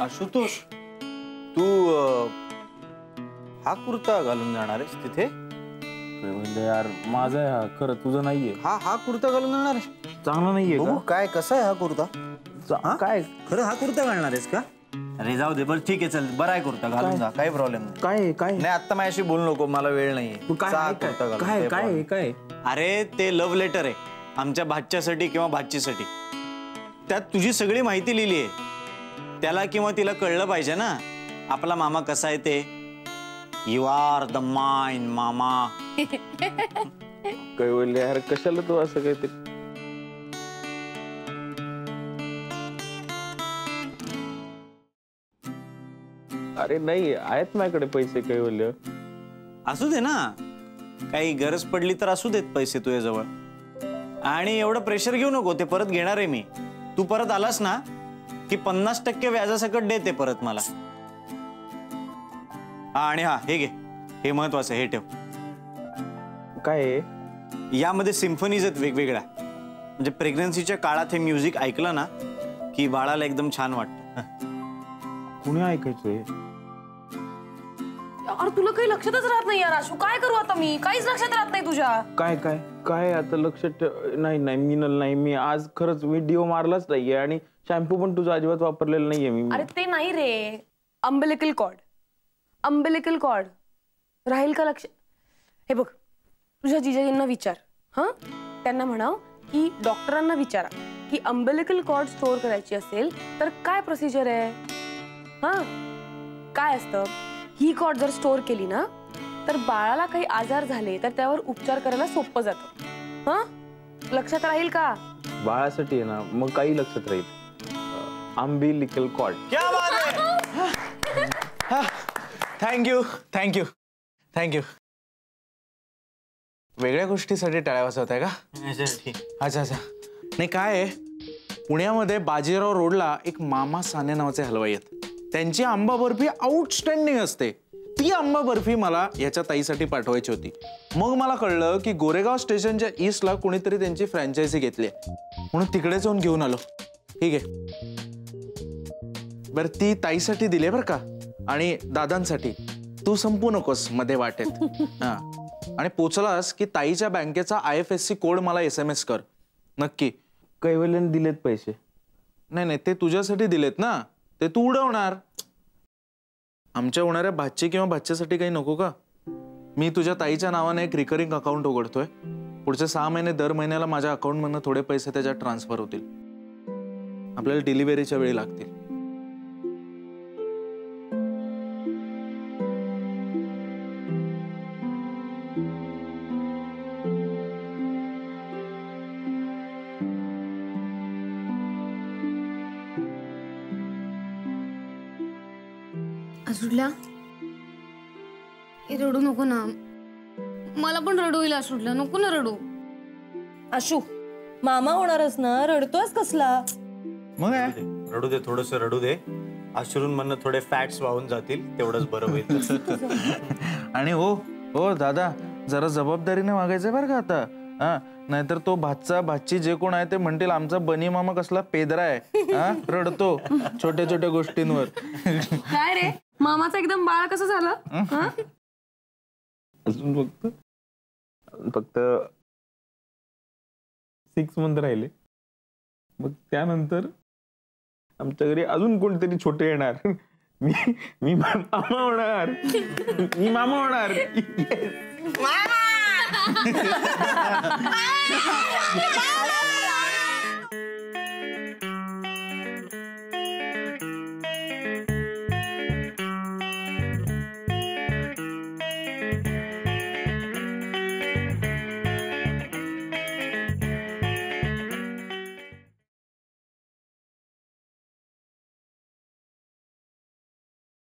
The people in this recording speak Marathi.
आशुतोष, तू हा कुर्ता घालून जाणार आहेस तिथे? म्हणजे यार माझा आहे हा, खरं तुझं नाहीये. हा कुर्ता घालून जाणार आहे? चांगला नाहीये का? काय कसा आहे हा कुर्ता? काय खरं हा कुर्ता घालणार आहेस का? अरे जाऊ दे, बरं ठीक आहे, चल बरा आहे कुर्ता घालून जा, काही प्रॉब्लेम नाही. काय नाही आता माझ्याशी बोलू नको, मला वेळ नाहीये. काय अरे ते लव्ह लेटर आहे आमच्या भाच्यासाठी किंवा भाचीसाठी. त्यात तुझी सगळी माहिती लिहिली आहे. त्याला किंवा तिला कळलं पाहिजे ना आपला मामा कसा आहे ते. यू आर द माइन मामा. काय बोलले यार, कशाला तू असं काय ते? अरे नाही आहेत माझ्याकडे पैसे, काय बोलले. असू दे ना, काही गरज पडली तर असू देत पैसे तुझ्याजवळ. आणि एवढं प्रेशर घेऊ नको, ते परत घेणार आहे मी. तू परत आलास ना की 50% व्याजासकट दे ते परत मला. आणि हा हे घे, हे महत्वाचं, हे ठेव. काय यामध्ये सिम्फनीज आहेत वेगवेगळ्या. म्हणजे प्रेग्नन्सीच्या काळात हे म्युझिक ऐकलं ना की बाळाला एकदम छान वाटतं. कुणी ऐकायचंय? यार तुला काही लक्षातच राहत नाही यार आशू, काय करू आता मी? काहीच लक्षात राहत नाही तुझ्या. काय काय काय आता लक्षात नाही. मिनल नाही, मी आज खरंच मी डिओ मारलाच नाहीये आणि शॅम्पू पण तुझा अजिबात वापरलेला नाहीये मी. अरे ते नाही रे, अंबिलिकल कॉर्ड राहील का लक्ष? हे बघ, तुझ्या जिजाजींना विचार. हा, त्यांना म्हणाव की डॉक्टरांना विचारा की अंबिलिकल कॉर्ड स्टोअर करायची असेल तर काय प्रोसिजर आहे. हा, काय असतं, ही कॉर्ड जर स्टोअर केली ना तर बाळाला काही आजार झाले तर त्यावर उपचार करायला सोपं जातं. हा, लक्षात राहील का? बाळासाठी आहे ना, मग काही लक्षात राहील. Umbilical cord. क्या बात आहे. थँक्यू. वेगळ्या गोष्टीसाठी टाळ्या वाजवताय का? अच्छा. नाही काय आहे, पुण्यामध्ये बाजीराव रोडला एक मामा साने नावाचे हलवाई आहेत. त्यांची आंबा बर्फी आउटस्टँडिंग असते. ती आंबा बर्फी मला याच्या ताईसाठी पाठवायची होती. मग मला कळलं की गोरेगाव स्टेशनच्या ईस्टला कोणीतरी त्यांची फ्रँचायझी घेतली आहे, म्हणून तिकडे जाऊन घेऊन आलो. ठीक आहे, बरं ती ताईसाठी दिली बरं का, आणि दादांसाठी. तू संपू नकोस मध्ये वाटेत. हा, आणि पोचलास की ताईच्या बँकेचा IFSC कोड मला SMS कर नक्की. कैवल्याने दिलेत पैसे? नाही, ते तुझ्यासाठी दिलेत ना, ते तू उडवणार. आमच्या होणाऱ्या भाची किंवा भाच्यासाठी काही नको का? मी तुझ्या ताईच्या नावाने एक रिकरिंग अकाउंट उघडतोय. पुढचे 6 महिने दर महिन्याला माझ्या अकाउंटमधनं थोडे पैसे त्याच्यात ट्रान्सफर होतील. आपल्याला डिलिव्हरीच्या वेळी लागतील. आशुडला, रडू नको ना, मला पण रडू येईल. आशुडला नको ना रडू. आशू, मामा होणारच ना, रडतोयस कसला? मग रडू दे, थोडस रडू दे. अश्रूंमधनं थोडे फॅट्स वाहून जातील, तेवढंच बरं होईल. आणि हो दादा, जरा जबाबदारीने वागायचंय बरं का आता. हा, नाहीतर तो भाची जे कोण आहे ते म्हणतील आमचा बनी मामा कसला पेदरा आहे, रडतो छोट्या गोष्टींवर. काय रे, मामाचं एकदम बाळ कसं झालं? अजून फक्त 6 मंथ राहिले, मग त्यानंतर आमच्या घरी अजून कोणतरी छोटे येणार. मी मामा होणार.